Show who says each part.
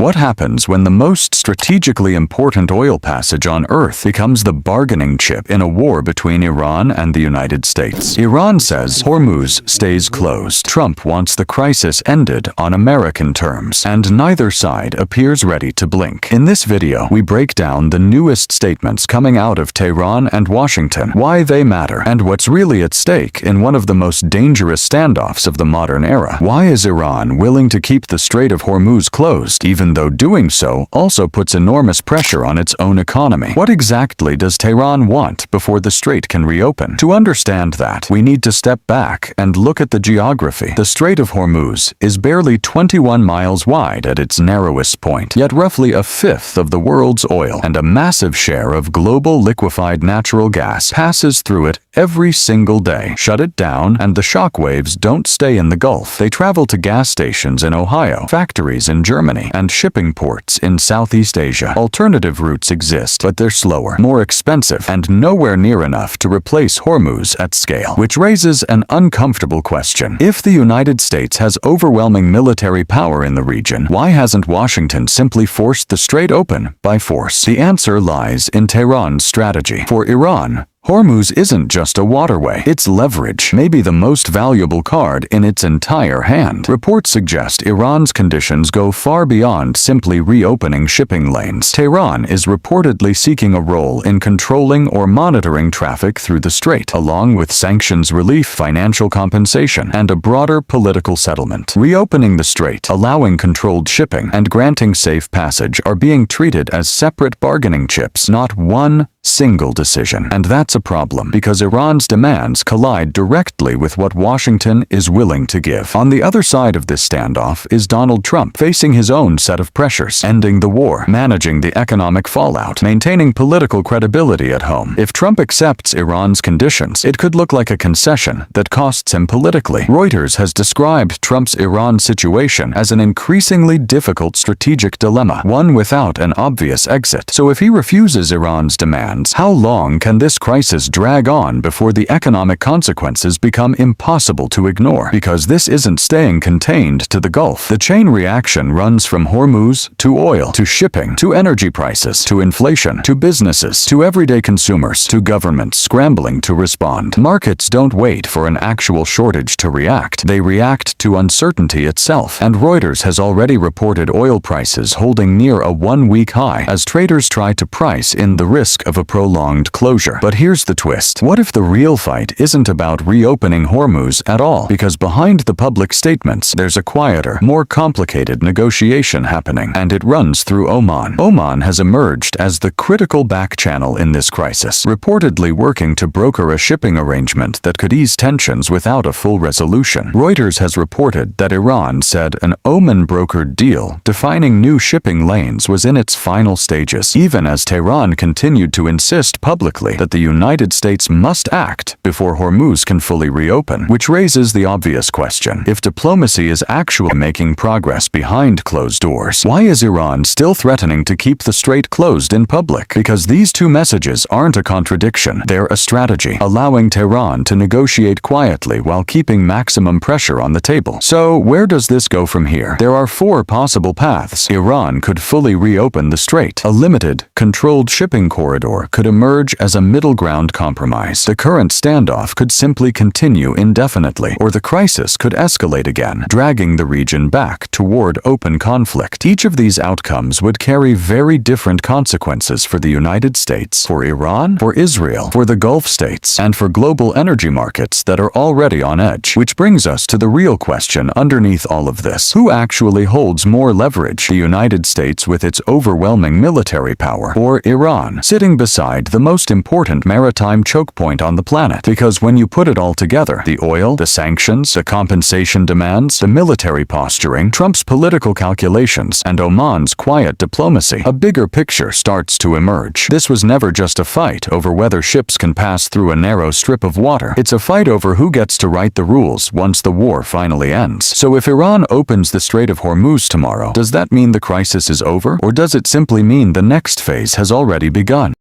Speaker 1: What happens when the most strategically important oil passage on Earth becomes the bargaining chip in a war between Iran and the United States? Iran says Hormuz stays closed. Trump wants the crisis ended on American terms, and neither side appears ready to blink. In this video, we break down the newest statements coming out of Tehran and Washington, why they matter, and what's really at stake in one of the most dangerous standoffs of the modern era. Why is Iran willing to keep the Strait of Hormuz closed, even though doing so also puts enormous pressure on its own economy? What exactly does Tehran want before the strait can reopen? To understand that, we need to step back and look at the geography. The Strait of Hormuz is barely 21 miles wide at its narrowest point, yet roughly a fifth of the world's oil and a massive share of global liquefied natural gas passes through it every single day. Shut it down, and the shock waves don't stay in the Gulf. They travel to gas stations in Ohio, factories in Germany, and shipping ports in Southeast Asia. Alternative routes exist, but they're slower, more expensive, and nowhere near enough to replace Hormuz at scale. Which raises an uncomfortable question. If the United States has overwhelming military power in the region, why hasn't Washington simply forced the strait open by force? The answer lies in Tehran's strategy. For Iran, Hormuz isn't just a waterway, it's leverage, maybe the most valuable card in its entire hand. Reports suggest Iran's conditions go far beyond simply reopening shipping lanes. Tehran is reportedly seeking a role in controlling or monitoring traffic through the strait, along with sanctions relief, financial compensation, and a broader political settlement. Reopening the strait, allowing controlled shipping, and granting safe passage are being treated as separate bargaining chips, not one single decision. And that's a problem, because Iran's demands collide directly with what Washington is willing to give. On the other side of this standoff is Donald Trump, facing his own set of pressures: ending the war, managing the economic fallout, maintaining political credibility at home. If Trump accepts Iran's conditions, it could look like a concession that costs him politically. Reuters has described Trump's Iran situation as an increasingly difficult strategic dilemma, one without an obvious exit. So if he refuses Iran's demands, how long can this crisis drag on before the economic consequences become impossible to ignore? Because this isn't staying contained to the Gulf. The chain reaction runs from Hormuz to oil, to shipping, to energy prices, to inflation, to businesses, to everyday consumers, to governments scrambling to respond. Markets don't wait for an actual shortage to react. They react to uncertainty itself. And Reuters has already reported oil prices holding near a one-week high as traders try to price in the risk of a prolonged closure. But here's the twist. What if the real fight isn't about reopening Hormuz at all? Because behind the public statements, there's a quieter, more complicated negotiation happening, and it runs through Oman. Oman has emerged as the critical back channel in this crisis, reportedly working to broker a shipping arrangement that could ease tensions without a full resolution. Reuters has reported that Iran said an Oman-brokered deal defining new shipping lanes was in its final stages, even as Tehran continued to insist publicly that the United States must act before Hormuz can fully reopen. Which raises the obvious question: if diplomacy is actually making progress behind closed doors, why is Iran still threatening to keep the strait closed in public? Because these two messages aren't a contradiction, they're a strategy, allowing Tehran to negotiate quietly while keeping maximum pressure on the table. So where does this go from here? There are four possible paths. Iran could fully reopen the strait. A limited, controlled shipping corridor could emerge as a middle ground compromise. The current standoff could simply continue indefinitely, or the crisis could escalate again, dragging the region back toward open conflict. Each of these outcomes would carry very different consequences for the United States, for Iran, for Israel, for the Gulf states, and for global energy markets that are already on edge. Which brings us to the real question underneath all of this. Who actually holds more leverage? The United States with its overwhelming military power, or Iran, sitting beside the most important maritime choke point on the planet? Because when you put it all together, the oil, the sanctions, the compensation demands, the military posturing, Trump's political calculations, and Oman's quiet diplomacy, a bigger picture starts to emerge. This was never just a fight over whether ships can pass through a narrow strip of water. It's a fight over who gets to write the rules once the war finally ends. So if Iran opens the Strait of Hormuz tomorrow, does that mean the crisis is over? Or does it simply mean the next phase has already begun?